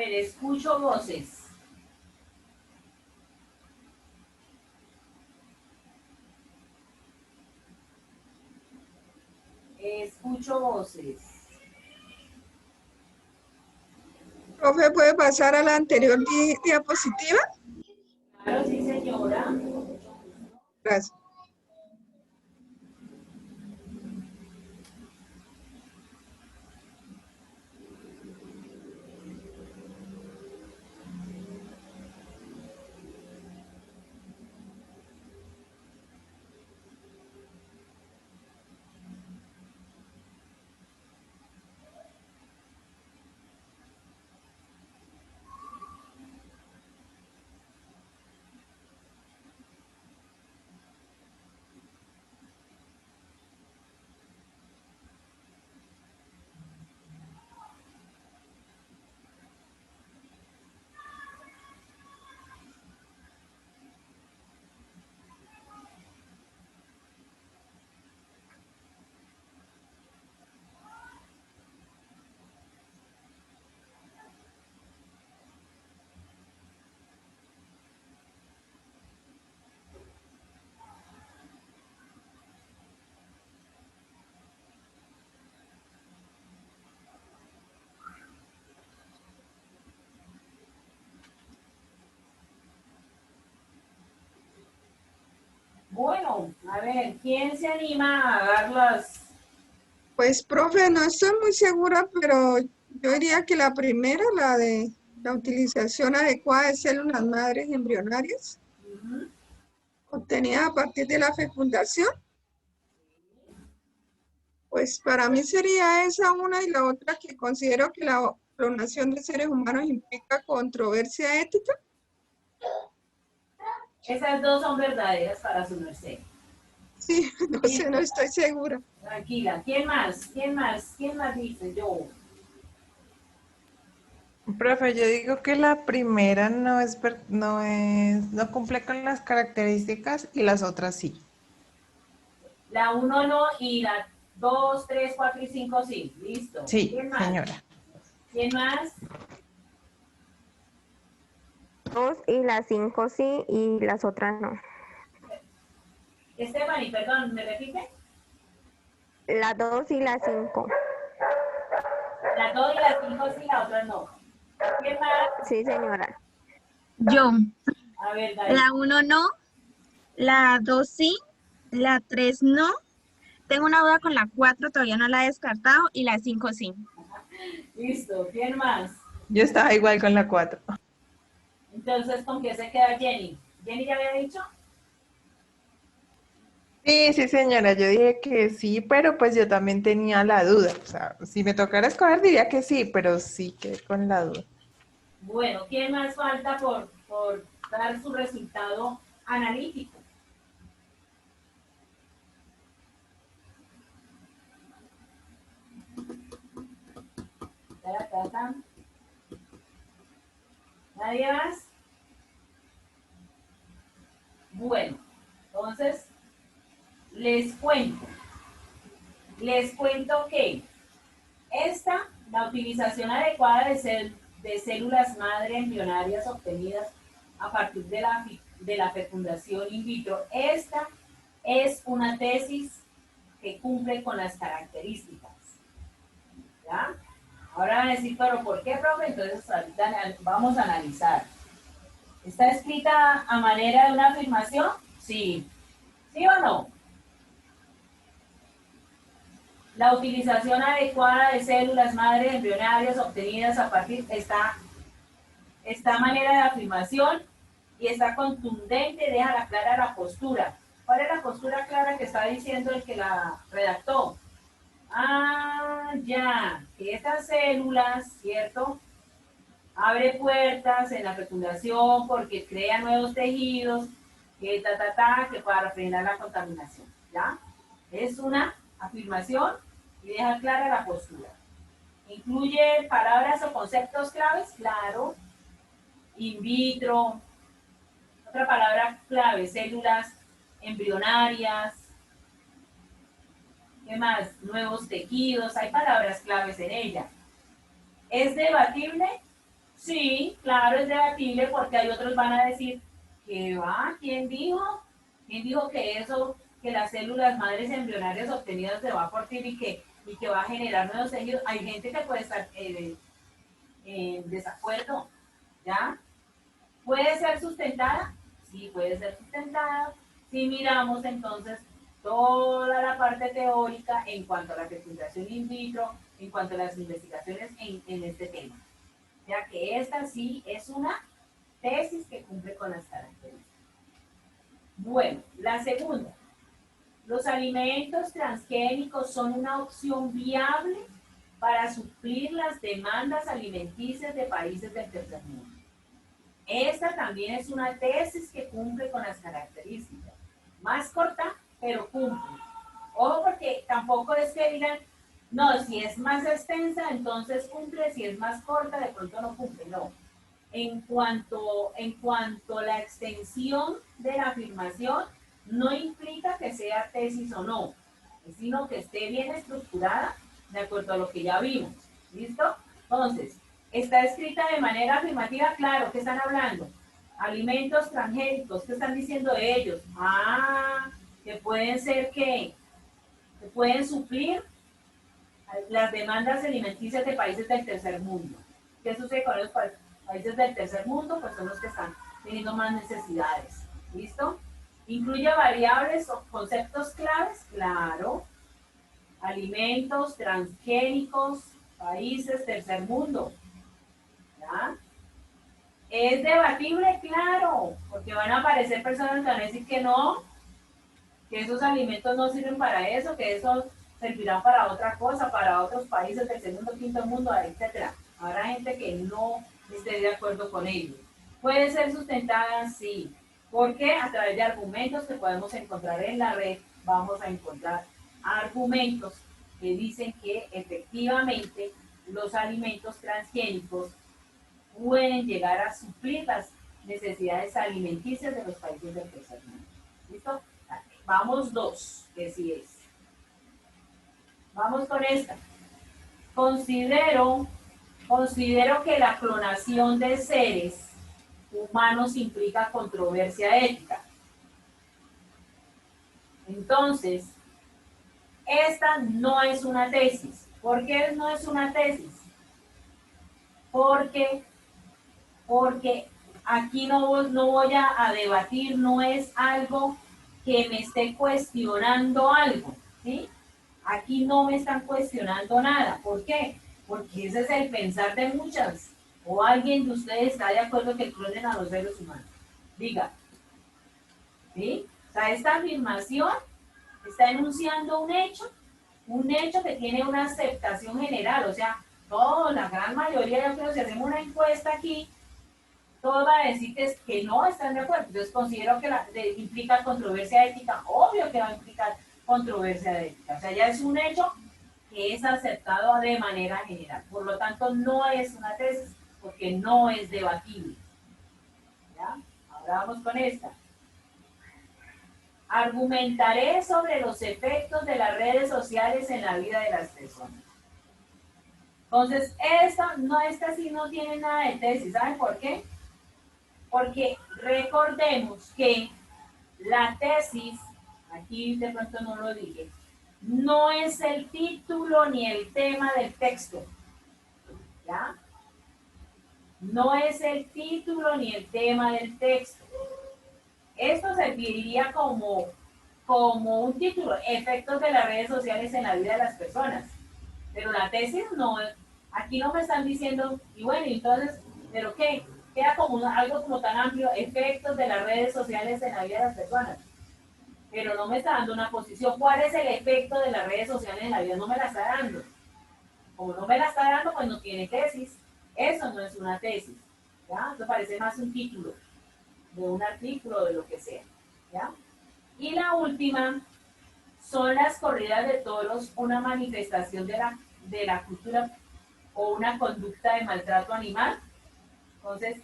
Speaker 1: ver, escucho voces. Escucho voces.
Speaker 3: Profe, ¿puede pasar a la anterior diapositiva?
Speaker 1: Claro, sí, señora.
Speaker 3: Gracias.
Speaker 1: Bueno, a ver, ¿quién se anima a dar las...
Speaker 3: Pues, profe, no estoy muy segura, pero yo diría que la primera, la de la utilización adecuada de células madres embrionarias,
Speaker 1: Ujú.
Speaker 3: obtenidas a partir de la fecundación, pues para mí sería esa una y la otra que considero que la clonación de seres humanos implica controversia ética.
Speaker 1: Esas dos son verdaderas para su merced.
Speaker 3: Sí, no sé, no estoy segura.
Speaker 1: Tranquila. ¿Quién más? ¿Quién más? ¿Quién más dice? Yo.
Speaker 2: Profe, yo digo que la primera no cumple con las características y las otras sí.
Speaker 1: La uno no y la 2, 3, 4 y 5 sí. Listo.
Speaker 2: Sí,
Speaker 1: ¿Quién más?
Speaker 2: señora.
Speaker 1: ¿Quién más?
Speaker 6: 2 y las 5 sí y las otras no.
Speaker 1: Stephanie, perdón, ¿me repite?
Speaker 6: La 2 y la 5.
Speaker 1: La 2 y la 5 sí, la otra no. ¿Quién más?
Speaker 6: Sí, señora.
Speaker 4: Yo,
Speaker 1: A ver, David.
Speaker 4: la uno no, la 2 sí, la 3 no. Tengo una duda con la 4, todavía no la he descartado, y la 5 sí.
Speaker 1: Listo. ¿Quién más?
Speaker 2: Yo estaba igual con la 4.
Speaker 1: Entonces, ¿con qué se queda Jenny? ¿Jenny ya había dicho?
Speaker 2: Sí, sí, señora, yo dije que sí, pero pues yo también tenía la duda. O sea, si me tocara escoger diría que sí, pero sí quedé con la duda.
Speaker 1: Bueno, ¿quién más falta por dar su resultado analítico? Ta, ta, ta. ¿Nadie más? Bueno, entonces les cuento. Les cuento que la utilización adecuada de células madre embrionarias obtenidas a partir de la fecundación in vitro, esta es una tesis que cumple con las características. ¿Ya? Ahora van a decir, pero ¿por qué, profe? Entonces ahorita vamos a analizar. ¿Está escrita a manera de una afirmación? Sí. ¿Sí o no? La utilización adecuada de células madre embrionarias obtenidas a partir está a manera de afirmación y está contundente, deja clara la postura. ¿Cuál es la postura clara que está diciendo el que la redactó? Ah, ya, que estas células, ¿cierto? Abre puertas en la fecundación porque crea nuevos tejidos, que para frenar la contaminación, ¿ya? Es una afirmación y deja clara la postura. ¿Incluye palabras o conceptos claves? Claro. In vitro. Otra palabra clave, células embrionarias. ¿Qué más? Nuevos tejidos. Hay palabras claves en ella. ¿Es debatible? Sí, claro, es debatible porque hay otros van a decir que va, ¿quién dijo? ¿Quién dijo que eso, que las células madres embrionarias obtenidas se va a partir y que va a generar nuevos tejidos? Hay gente que puede estar en desacuerdo, ¿ya? ¿Puede ser sustentada? Sí, puede ser sustentada. Si miramos entonces toda la parte teórica en cuanto a la fecundación in vitro, en cuanto a las investigaciones en este tema. Ya que esta sí es una tesis que cumple con las características. Bueno, la segunda. Los alimentos transgénicos son una opción viable para suplir las demandas alimenticias de países del tercer mundo. Esta también es una tesis que cumple con las características. Más corta, pero cumple. Ojo, porque tampoco es que digan, no, si es más extensa, entonces cumple, si es más corta, de pronto no cumple. No. En cuanto a la extensión de la afirmación, no implica que sea tesis o no, sino que esté bien estructurada de acuerdo a lo que ya vimos. ¿Listo? Entonces, está escrita de manera afirmativa, claro, ¿qué están hablando? Alimentos transgénicos, ¿qué están diciendo ellos? Ah, que pueden ser que pueden suplir las demandas alimenticias de países del tercer mundo. ¿Qué sucede con los países del tercer mundo? Pues son los que están teniendo más necesidades. ¿Listo? ¿Incluye variables o conceptos claves? Claro. Alimentos transgénicos, países, tercer mundo. ¿Ya? ¿Es debatible? Claro, porque van a aparecer personas que van a decir que no, que esos alimentos no sirven para eso, que eso servirá para otra cosa, para otros países del segundo, quinto mundo, etc. Habrá gente que no esté de acuerdo con ello. ¿Puede ser sustentada? Sí. Porque a través de argumentos que podemos encontrar en la red, vamos a encontrar argumentos que dicen que efectivamente los alimentos transgénicos pueden llegar a suplir las necesidades alimenticias de los países del tercer mundo. ¿Listo? Vamos dos, que sí es. Vamos con esta. Considero que la clonación de seres humanos implica controversia ética. Entonces, esta no es una tesis. ¿Por qué no es una tesis? Porque aquí no voy a debatir, no es algo que me esté cuestionando algo, ¿sí? Aquí no me están cuestionando nada. ¿Por qué? Porque ese es el pensar de muchas. ¿O alguien de ustedes está de acuerdo que clonen a los seres humanos? Diga. ¿Sí? O sea, esta afirmación está enunciando un hecho que tiene una aceptación general. O sea, la gran mayoría, yo creo que si hacemos una encuesta aquí, todos van a decir que no están de acuerdo. Entonces considero que implica controversia ética. Obvio que va a implicar controversia ética. O sea, ya es un hecho que es aceptado de manera general. Por lo tanto, no es una tesis, porque no es debatible. ¿Ya? Ahora vamos con esta. Argumentaré sobre los efectos de las redes sociales en la vida de las personas. Entonces, esta sí no tiene nada de tesis. ¿Saben por qué? Porque recordemos que la tesis, aquí de pronto no lo dije, no es el título ni el tema del texto. ¿Ya? No es el título ni el tema del texto. Esto serviría como un título, efectos de las redes sociales en la vida de las personas. Pero la tesis no, aquí no me están diciendo, y bueno, entonces, ¿pero qué? Queda como algo como tan amplio, efectos de las redes sociales en la vida de las personas. Pero no me está dando una posición. ¿Cuál es el efecto de las redes sociales en la vida? No me la está dando. Como no me la está dando, pues no tiene tesis. Eso no es una tesis. ¿Ya? Eso parece más un título de un artículo, de lo que sea. ¿Ya? Y la última, ¿son las corridas de toros una manifestación de la cultura o una conducta de maltrato animal? Entonces,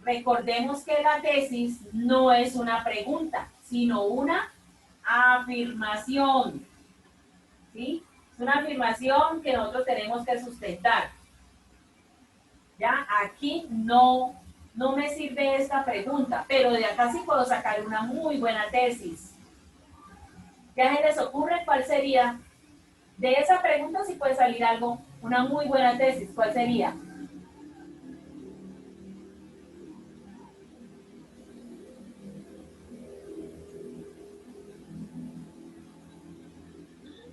Speaker 1: recordemos que la tesis no es una pregunta, sino una afirmación. ¿Sí? Es una afirmación que nosotros tenemos que sustentar. Ya, aquí no, no me sirve esta pregunta, pero de acá sí puedo sacar una muy buena tesis. ¿Ya se les ocurre cuál sería? De esa pregunta sí puede salir algo, una muy buena tesis. ¿Cuál sería?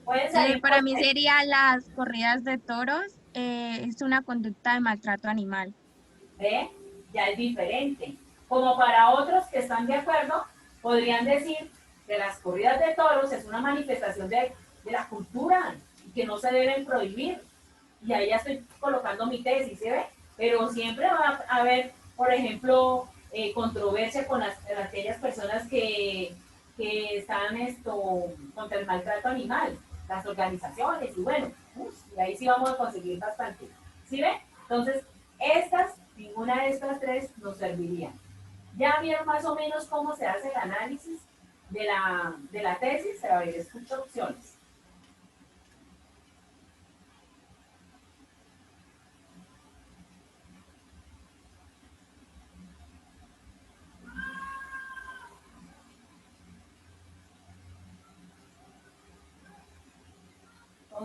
Speaker 1: Pueden salir
Speaker 4: Para
Speaker 1: por
Speaker 4: mí sería las corridas de toros, es una conducta de maltrato animal.
Speaker 1: ¿ve? Ya es diferente. Como para otros que están de acuerdo, podrían decir que las corridas de toros es una manifestación de la cultura y que no se deben prohibir. Y ahí ya estoy colocando mi tesis, ¿sí ve? Pero siempre va a haber, por ejemplo, controversia con aquellas personas que están contra el maltrato animal, las organizaciones, y bueno, y ahí sí vamos a conseguir bastante. ¿Sí ve? Entonces, ninguna de estas tres nos serviría. Ya vieron más o menos cómo se hace el análisis de la tesis. A ver, escucho opciones.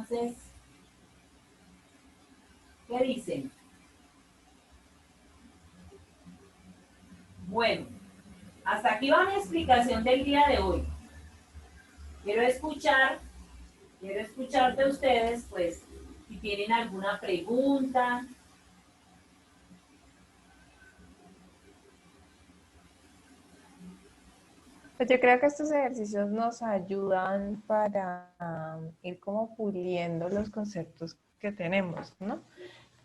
Speaker 1: Entonces, ¿qué dicen? Bueno, hasta aquí va mi explicación del día de hoy. Quiero escuchar de ustedes, pues, si tienen alguna pregunta.
Speaker 2: Pues yo creo que estos ejercicios nos ayudan para ir como puliendo los conceptos que tenemos, ¿no?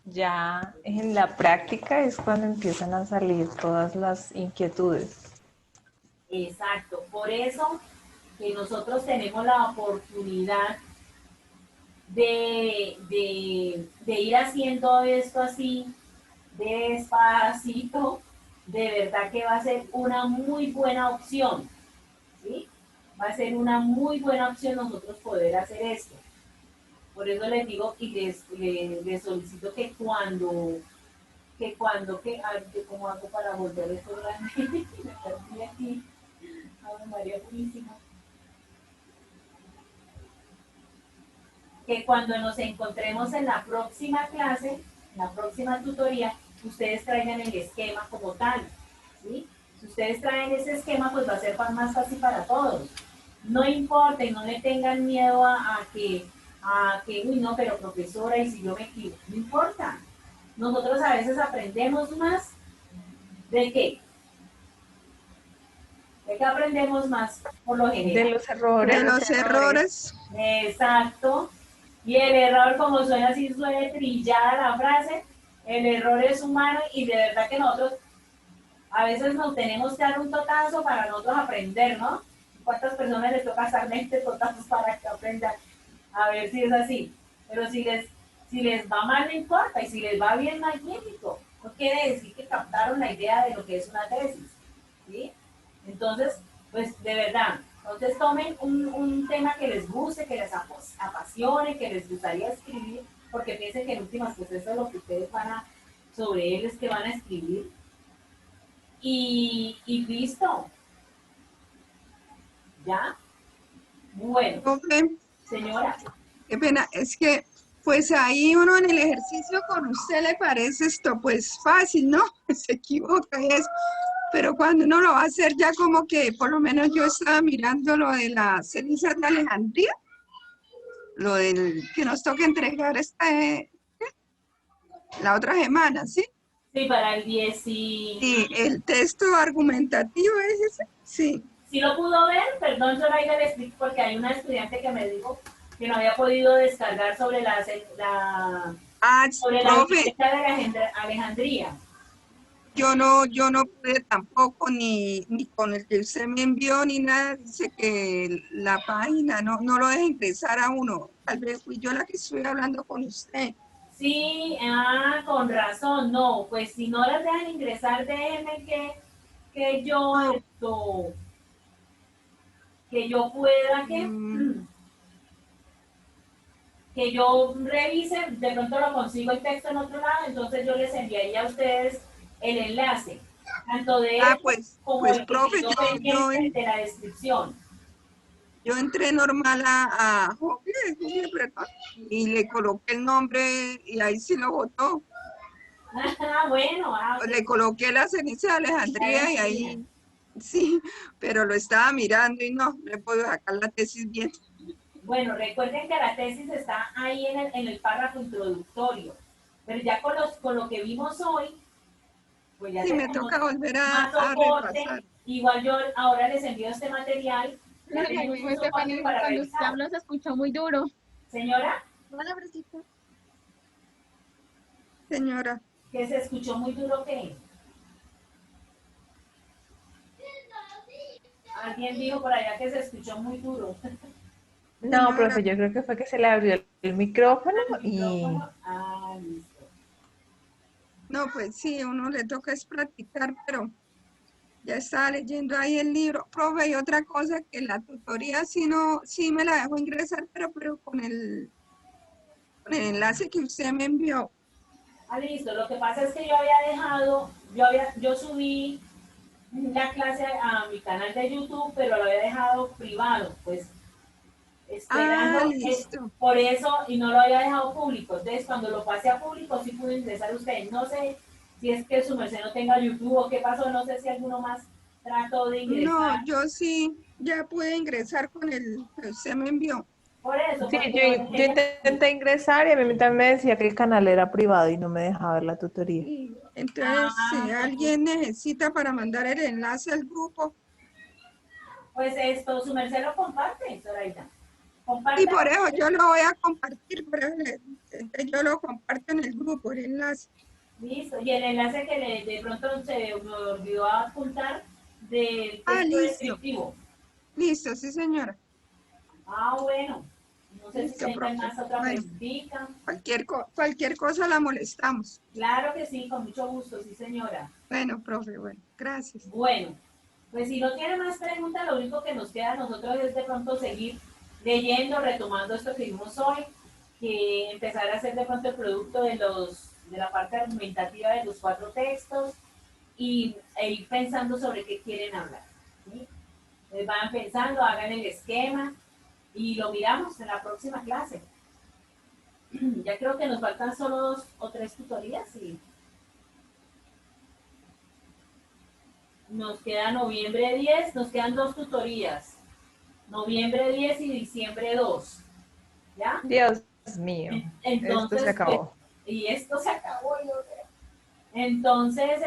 Speaker 2: Ya en la práctica es cuando empiezan a salir todas las inquietudes.
Speaker 1: Exacto, por eso que nosotros tenemos la oportunidad de ir haciendo esto así, despacito, de verdad que va a ser una muy buena opción, ¿sí? Va a ser una muy buena opción nosotros poder hacer esto. Por eso les digo y les solicito ¿cómo hago para volver esto grande? Me perdí aquí. Ay, María Purísima. Que cuando nos encontremos en la próxima clase, en la próxima tutoría, ustedes traigan el esquema como tal, ¿sí? Si ustedes traen ese esquema, pues va a ser más fácil para todos. No importa y no le tengan miedo a que, uy, no, pero profesora, y si yo me equivoco, no importa. Nosotros a veces aprendemos más de qué. ¿De qué aprendemos más por lo
Speaker 2: De
Speaker 1: general?
Speaker 2: los
Speaker 3: De
Speaker 2: errores.
Speaker 3: los errores.
Speaker 1: Exacto. Y el error, como suena así, suena trillada la frase, el error es humano y de verdad que nosotros a veces nos tenemos que dar un totazo para nosotros aprender, ¿no? ¿Cuántas personas les toca darle totazos para que aprendan? A ver si es así. Pero si les va mal, no importa. Y si les va bien, magnífico. No quiere decir que captaron la idea de lo que es una tesis. ¿Sí? Entonces, pues de verdad, entonces tomen un tema que les guste, que les apasione, que les gustaría escribir, porque piensen que en últimas, pues eso es lo que ustedes sobre él es que van a escribir. Y listo, ¿ya? Bueno,
Speaker 3: Profe,
Speaker 1: señora,
Speaker 3: qué pena, es que pues ahí uno en el ejercicio con usted le parece esto pues fácil, ¿no? Se equivoca y eso. Pero cuando uno lo va a hacer ya como que, por lo menos yo estaba mirando lo de las cenizas de Alejandría, lo del que nos toca entregar la otra semana, ¿sí?
Speaker 1: sí, para el 10 y...
Speaker 3: Sí, el texto argumentativo es ese, sí.
Speaker 1: ¿Sí lo pudo ver? Perdón, yo ahí le explico porque hay una estudiante que me dijo que no había podido descargar
Speaker 3: Ah,
Speaker 1: sobre la
Speaker 3: profe,
Speaker 1: biblioteca de Alejandría.
Speaker 3: yo no pude tampoco, ni con el que usted me envió, ni nada, dice que la página no lo deja ingresar a uno. Tal vez fui yo la que estoy hablando con usted.
Speaker 1: Sí, con razón, no, pues si no las dejan ingresar, déjenme que yo pueda que...
Speaker 3: Mm,
Speaker 1: que yo revise, de pronto lo consigo el texto en otro lado, entonces yo les enviaría a ustedes el enlace, tanto de
Speaker 3: Ah,
Speaker 1: este como
Speaker 3: pues,
Speaker 1: el que
Speaker 3: profe,
Speaker 1: quedó pendiente de la descripción.
Speaker 3: yo entré normal a Google, ¿verdad? Y le coloqué el nombre y ahí sí lo botó.
Speaker 1: Ah, bueno,
Speaker 3: Le coloqué la ceniza de Alejandría y ahí sí, pero lo estaba mirando y no he podido sacar la tesis bien.
Speaker 1: bueno, recuerden que la tesis está ahí en el párrafo introductorio, pero ya con lo que vimos hoy, pues ya
Speaker 3: Sí, me
Speaker 1: tenemos
Speaker 3: toca volver
Speaker 1: más
Speaker 3: a
Speaker 1: soporte.
Speaker 3: repasar.
Speaker 1: Igual yo ahora les envío este material, ya
Speaker 4: Lo
Speaker 1: tenemos
Speaker 4: mismo,
Speaker 1: un soporte
Speaker 4: Stephanie,
Speaker 1: para
Speaker 4: cuando usted
Speaker 1: revisar.
Speaker 4: habló se escuchó muy duro.
Speaker 1: Señora,
Speaker 4: Hola, Bresita.
Speaker 3: Señora,
Speaker 1: que se escuchó muy duro, ¿qué? Alguien dijo por allá que se escuchó muy duro.
Speaker 2: No,
Speaker 3: señora,
Speaker 2: profe, yo creo que fue que se le abrió el micrófono
Speaker 1: El
Speaker 2: y
Speaker 1: micrófono. Ah, listo.
Speaker 3: no, pues sí, uno le toca es practicar, pero ya estaba leyendo ahí el libro. Profe, y otra cosa que la tutoría sí no, sí me la dejó ingresar, pero con el enlace que usted me envió.
Speaker 1: Ah, listo. Lo que pasa es que yo había dejado, yo subí la clase a mi canal de YouTube, pero lo había dejado privado, pues
Speaker 3: Ah,
Speaker 1: esperando,
Speaker 3: listo.
Speaker 1: por eso, y no lo había dejado público. Entonces, cuando lo pasé a público, sí pude ingresar ustedes. No sé si es que su merced no tenga YouTube o qué pasó, no sé si alguno más trató de
Speaker 3: No,
Speaker 1: ingresar.
Speaker 3: yo sí, ya pude ingresar con el que usted me envió.
Speaker 1: Por eso,
Speaker 2: sí,
Speaker 1: porque
Speaker 2: yo intenté ingresar y a mí también me decía que el canal era privado y no me dejaba ver la tutoría.
Speaker 3: Y entonces, si
Speaker 1: Ah,
Speaker 3: alguien necesita para mandar el enlace al grupo,
Speaker 1: pues esto, su merced lo comparte, Zoraida.
Speaker 3: y por
Speaker 1: Compártalo.
Speaker 3: eso yo lo voy a compartir, yo lo comparto en el grupo, el enlace.
Speaker 1: Listo. Y el enlace que de pronto se me olvidó apuntar del
Speaker 3: Ah,
Speaker 1: texto
Speaker 3: listo,
Speaker 1: descriptivo.
Speaker 3: listo, sí, señora.
Speaker 1: Ah, bueno. No sé si
Speaker 3: Listo,
Speaker 1: tengan
Speaker 3: profe.
Speaker 1: más otra
Speaker 3: Bueno,
Speaker 1: preguntita.
Speaker 3: cualquier cosa la molestamos.
Speaker 1: Claro que sí, con mucho gusto, sí, señora.
Speaker 3: Bueno, profe, bueno, gracias.
Speaker 1: Bueno, pues si no tiene más preguntas, lo único que nos queda a nosotros es de pronto seguir leyendo, retomando esto que vimos hoy, que empezar a hacer de pronto el producto de la parte argumentativa de los 4 textos e ir pensando sobre qué quieren hablar. ¿Sí? Van pensando, hagan el esquema y lo miramos en la próxima clase. Ya creo que nos faltan solo 2 o 3 tutorías y nos queda noviembre 10, nos quedan 2 tutorías, noviembre 10 y diciembre 2, ¿ya?
Speaker 2: Dios mío, esto se
Speaker 1: Entonces, pues,
Speaker 2: acabó.
Speaker 1: y esto se acabó, yo creo. Entonces,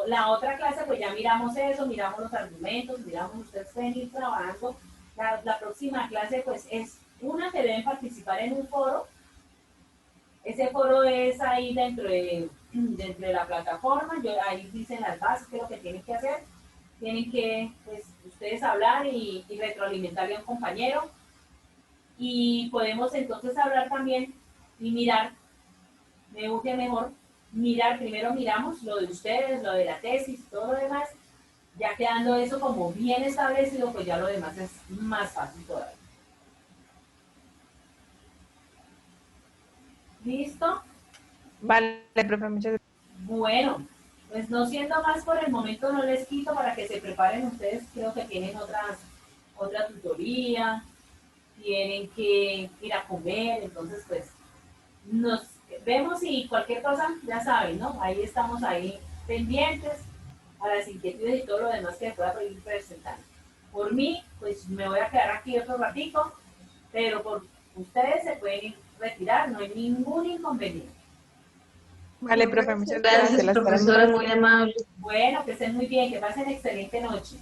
Speaker 1: la otra clase, pues ya miramos eso, miramos los argumentos, miramos, ustedes pueden ir trabajando. La próxima clase, pues, es una que deben participar en un foro. Ese foro es ahí dentro de la plataforma, ahí dicen las bases, qué es lo que tienen que hacer. Tienen que, pues, ustedes hablar y retroalimentarle a un compañero. Y podemos entonces hablar también y mirar, me urge mejor mirar, primero miramos lo de ustedes, lo de la tesis, todo lo demás, ya quedando eso como bien establecido, pues ya lo demás es más fácil todavía. ¿Listo?
Speaker 2: Vale, profe, muchas gracias.
Speaker 1: Bueno, pues no siendo más por el momento, no les quito para que se preparen ustedes, creo que tienen otra tutoría, tienen que ir a comer, entonces pues nos vemos y cualquier cosa, ya saben, ¿no? Ahí estamos ahí pendientes a las inquietudes y todo lo demás que pueda ir presentando. Por mí, pues me voy a quedar aquí otro ratico, pero por ustedes se pueden retirar, no hay ningún inconveniente.
Speaker 2: Vale,
Speaker 3: Bueno,
Speaker 2: profe, muchas
Speaker 3: gracias.
Speaker 2: gracias.
Speaker 7: Gracias,
Speaker 2: Las estaremos
Speaker 7: profesora, muy amable.
Speaker 1: Bueno, que estén muy bien, que pasen excelente noche.